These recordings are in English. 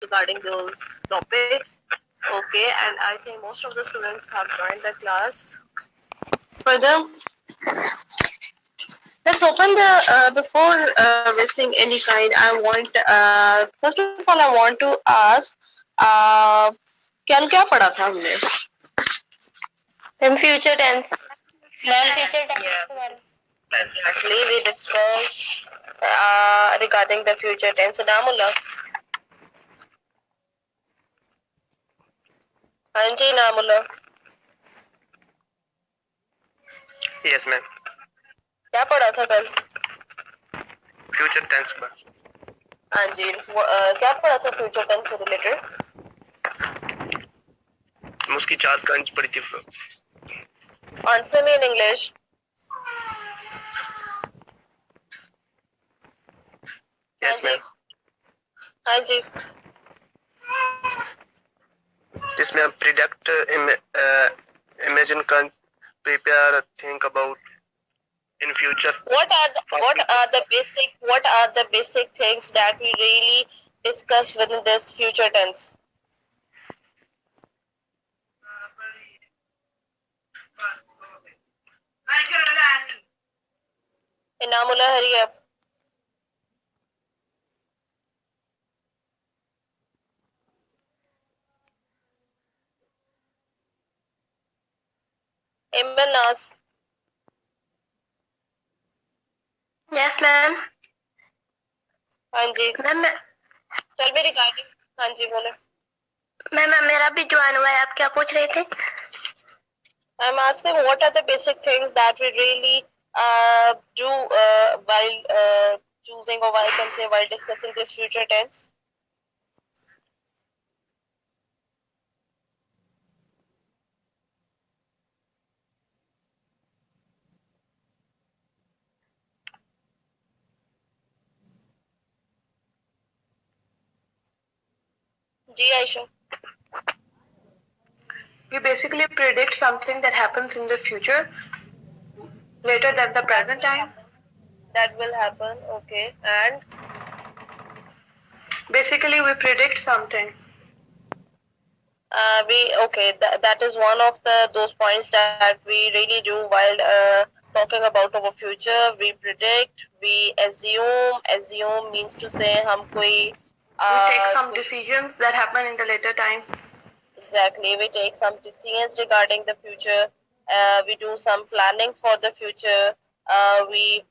regarding those topics. Okay, and I think most of the students have joined the class. Further, let's open the before wasting any kind. I want first of all I want to ask कल क्या पढ़ा था हमने? In future tense. Future tense. Exactly, we discussed regarding the future tense. Namullah. हाँ जी नामुल्ला. Yes, ma'am. क्या पढ़ा था कल? Future tense पर. हाँ जी क्या पढ़ा था future tense से related? उसकी 4 कंज पढ़ी थी. Answer me in English. Yes, ma'am. हाँ जी. इसमें predict, imagine, prepare, think about in future. What are the basic things that we really discuss within this future tense? Inamullah, hurry up. Imran Nas. Yes, ma'am. हाँ जी. Ma'am Tell me regarding. हाँ जी बोले. Ma'am मेरा भी join हुआ है. आप क्या पूछ रहे थे? I'm asking what are the basic things that we really do while choosing, or I can say while discussing this future tense. Ji Ayesha. We basically predict something that happens in the future later than the present time. That will happen. Okay. And Basically, we predict something. that is one of those points that we really do while talking about our future. We predict, we assume. Assume means to say हम कोई We take some decisions that happen in the later time. Exactly, we take some decisions regarding the future. We do some planning for the future. We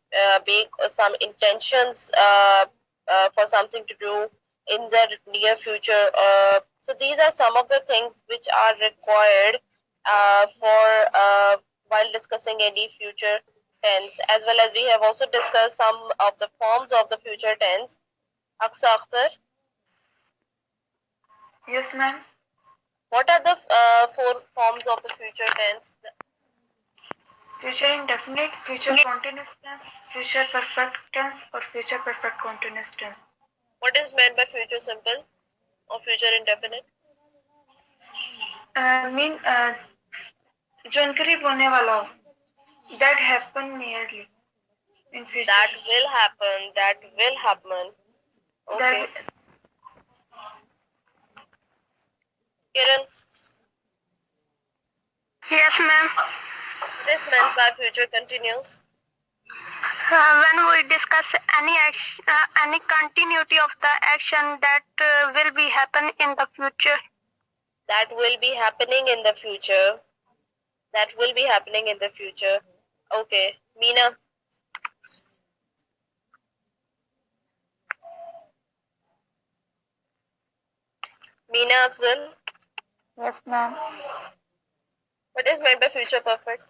make some intentions for something to do in the near future. So these are some of the things which are required for while discussing any future tense. As well as we have also discussed some of the forms of the future tense. Aqsa Akhtar, Yes, ma'am. what are the 4 forms of the future tense? Future indefinite, future continuous tense, future perfect tense, or future perfect continuous tense. What is meant by future simple or future indefinite? Mean जो करीब होने वाला हो. That happen nearly in future. That will happen. That will happen. Okay. Kiran, Yes, ma'am. what is meant by future continuous? When we discuss any action, any continuity of the action that will be happen in the future. That will be happening in the future. That will be happening in the future. Okay. Meena. Meena Afzal. Yes, ma'am. What is meant by future perfect?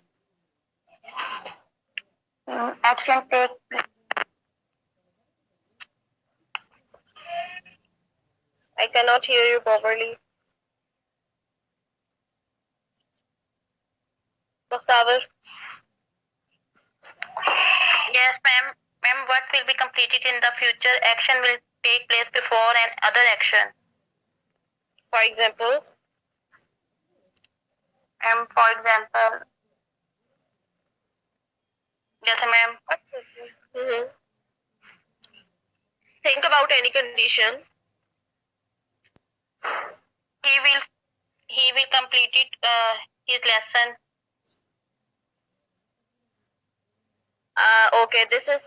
Action take place. I cannot hear you properly. Mukhtavar. Yes, ma'am. Ma'am, what will be completed in the future? Action will take place before and other action. For example. For example. Yes, ma'am. Mm-hmm. Think about any condition. completed his lesson. Okay, this is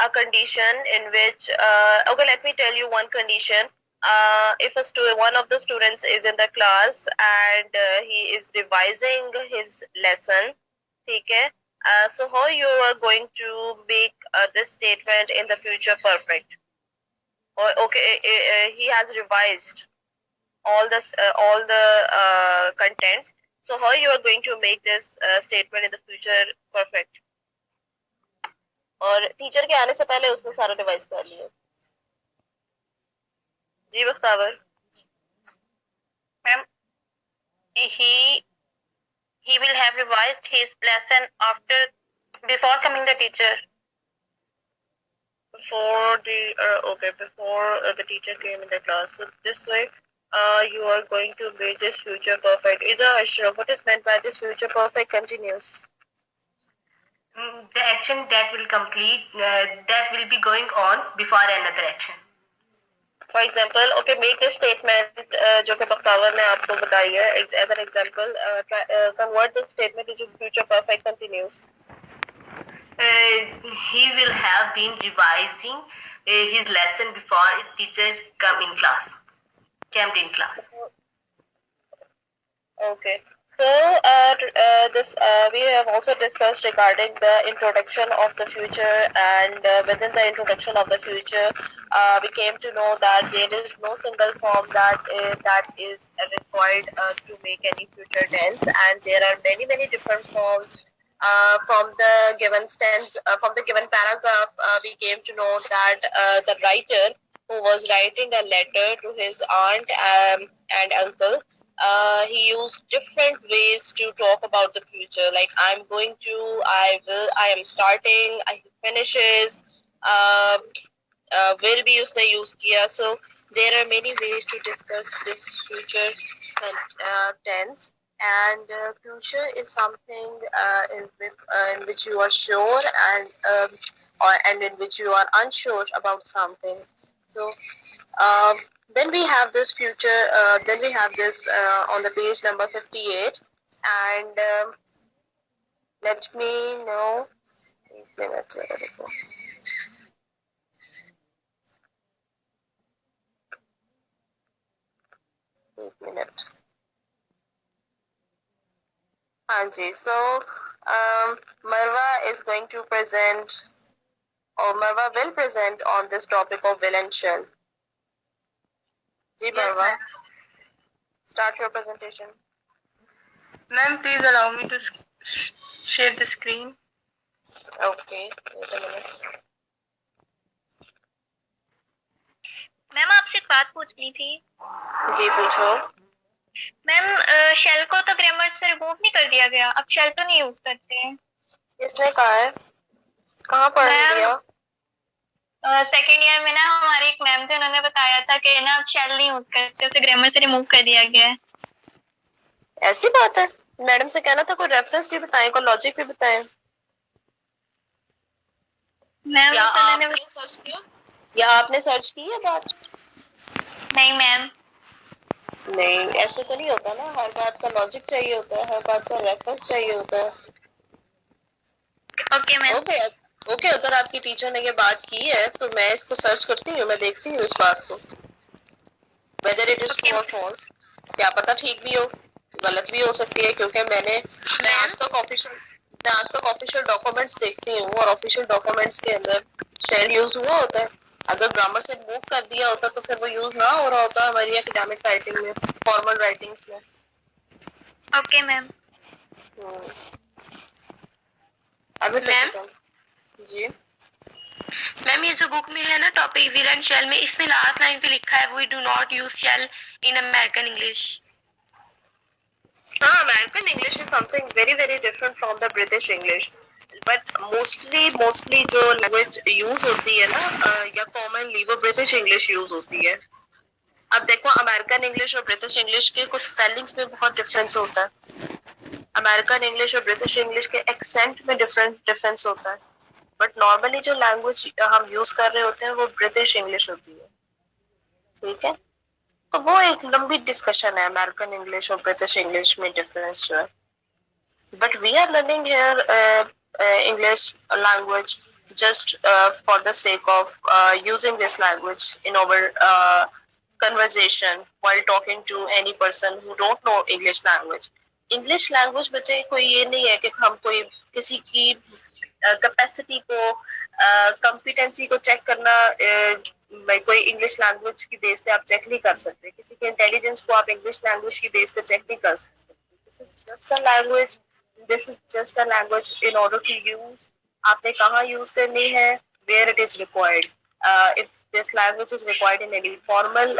a condition in which, okay, let me tell you one condition. If one of the students is in the class and he is revising his lesson, okay, so how you are going to make this statement in the future perfect? Or okay, he has revised all the contents. So how you are going to make this statement in the future perfect? और teacher के आने से पहले उसने सारा revise कर लिया. जी Bakhtawar. Ma'am, he will have revised his lesson before coming the teacher. Before the teacher came in the class. So this way, you are going to make this future perfect. Ida Ashraf, what is meant by this future perfect continuous? The action that will complete, that will be going on before another action. For example, okay, make a statement जो कि बख्तावर ने आपको बताई है. As an example, convert the statement into future perfect continuous. He will have been revising his lesson before teacher came in class. Okay. So this we have also discussed regarding the introduction of the future, and within the introduction of the future, we came to know that there is no single form that is required to make any future tense, and there are many different forms. From the given tense, from the given paragraph, we came to know that the writer who was writing a letter to his aunt and uncle, he used different ways to talk about the future. Like I'm going to, I will, I am starting, I finishes, will be उसने use किया. So there are many ways to discuss this future tense. And future is something in which you are sure and in which you are unsure about something. So then we have this future. Then we have this on the page number 58. And let me know. Wait a minute, where did it go? Wait a minute. Hanji, so Marwa is going to present, or Marwa will present on this topic of will and shall. Ji Marwa, start your presentation. Ma'am, please allow me to share the screen. Okay, wait a minute. Ma'am आपसे एक बात पूछनी थी. जी पूछो. Ma'am shell को तो grammar से remove नहीं कर दिया गया. अब शेल तो नहीं यूज करते हैं. किसने कहा है? कहाँ पढ़ लिया? सेकेंड ईयर में ना हमारे एक मैम थे, उन्होंने बताया था कि ना अब शेल नहीं यूज करते, उसे ग्रामर से रिमूव कर दिया गया है. ऐसी बात है? मैडम से कहना था कोई रेफरेंस भी बताएं, कोई लॉजिक भी बताएं. मैम या आपने सर्च किया? या आपने सर्च की है बात? नहीं मैम. नहीं, ऐसे तो नहीं होता ना. हर बात का लॉजिक चाहिए होता है, हर बात का रेफरेंस चाहिए होता है. Okay ma'am. ओके, अगर आपकी टीचर ने ये बात की है तो मैं इसको सर्च करती हूँ, मैं देखती हूँ इस बात को, whether it is true or false. क्या पता ठीक भी हो, गलत भी हो सकती है, क्योंकि मैं आज तक ऑफिशियल डॉक्यूमेंट्स देखती हूँ और ऑफिशियल डॉक्यूमेंट्स के अंदर शेल यूज हुआ होता है. अगर ग्रामर से मूव कर दिया होता तो फिर वो यूज ना हो रहा होता हमारी एकेडमिक राइटिंग में, फॉर्मल राइटिंग्स में. Okay ma'am. अभी मैम जी मैम ये जो बुक में है ना टॉपिक विल एंड शेल में, इसमें लास्ट लाइन पे लिखा है we do not use shall in American English. हाँ, American English is something very different from the British English. But mostly जो लैंग्वेज यूज होती है ना या कॉमनली, वो ब्रिटिश इंग्लिश यूज होती है. अब देखो, अमेरिकन इंग्लिश और ब्रिटिश इंग्लिश के कुछ स्पेलिंग्स में बहुत डिफरेंस होता है. अमेरिकन इंग्लिश और ब्रिटिश इंग्लिश के एक्सेंट में डिफरेंस होता है. बट नॉर्मली जो लैंग्वेज हम यूज कर रहे होते हैं वो ब्रिटिश इंग्लिश होती है. ठीक है. तो वो एक लंबी डिस्कशन है अमेरिकन इंग्लिश और ब्रिटिश इंग्लिश में डिफरेंस जो है. But we are learning here English language just for the sake of using this language in our conversation while talking to any person who don't know English language. English language बच्चे कोई ये नहीं है कि हम कोई किसी की कैपेसिटी को कॉम्पिटेंसी को चेक करना कोई इंग्लिश लैंग्वेज की बेस पे आप चेक नहीं कर सकते. किसी के इंटेलिजेंस को आप इंग्लिश लैंग्वेज की बेस पे चेक नहीं कर सकते. This is just a language. This is just a language in order to use. आपने कहाँ यूज करनी है, where it is required. If this language is required in any formal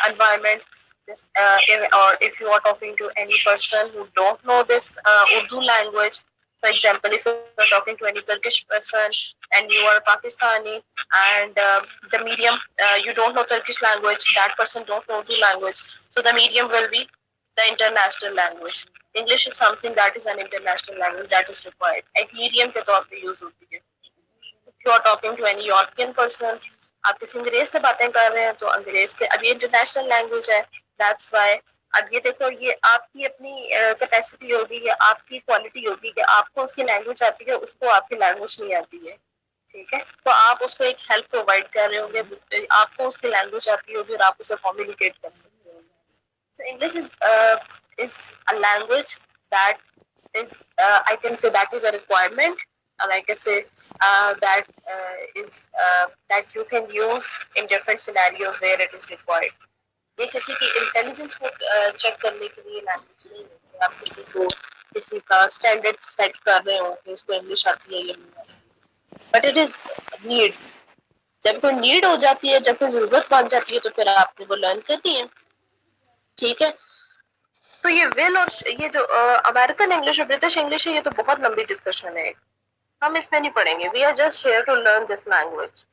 environment, this if you are talking to any person who don't know this Urdu language, for example, if you are talking to any Turkish person and you are Pakistani and the medium you don't know Turkish language, that person don't know Urdu language, so the medium will be the international language. English is something that is an international language that is required. एक medium के तौर पे use होती है. If you are talking to any European person, आप किसी अंग्रेज से बातें कर रहे हैं तो अंग्रेज के अब ये इंटरनेशनल लैंग्वेज है. That's why अब ये देखो, ये आपकी अपनी कैपेसिटी होगी या आपकी क्वालिटी होगी कि आपको उसकी लैंग्वेज आती है, उसको आपकी लैंग्वेज नहीं आती है. ठीक है, तो आप उसको एक हेल्प प्रोवाइड कर रहे होंगे, आपको उसकी लैंग्वेज आती होगी और आप उसे कम्युनिकेट कर सकते हो. So English is a language that is I can say that is a requirement, and I can say that you can use in different scenarios where it is required. ये किसी की इंटेलिजेंस को check करने के लिए language नहीं है. आप किसी का स्टैंडर्ड सेट कर रहे हो कि इसको इंग्लिश आती है या नहीं आती. But it is need. जब कोई नीड हो जाती है, जब कोई जरूरत बन जाती है, तो फिर आपने वो लर्न करनी है. ठीक है, तो ये विल और ये जो अमेरिकन इंग्लिश और ब्रिटिश इंग्लिश है, ये तो बहुत लंबी डिस्कशन है. हम इसमें नहीं पढ़ेंगे. We are just here to learn this language.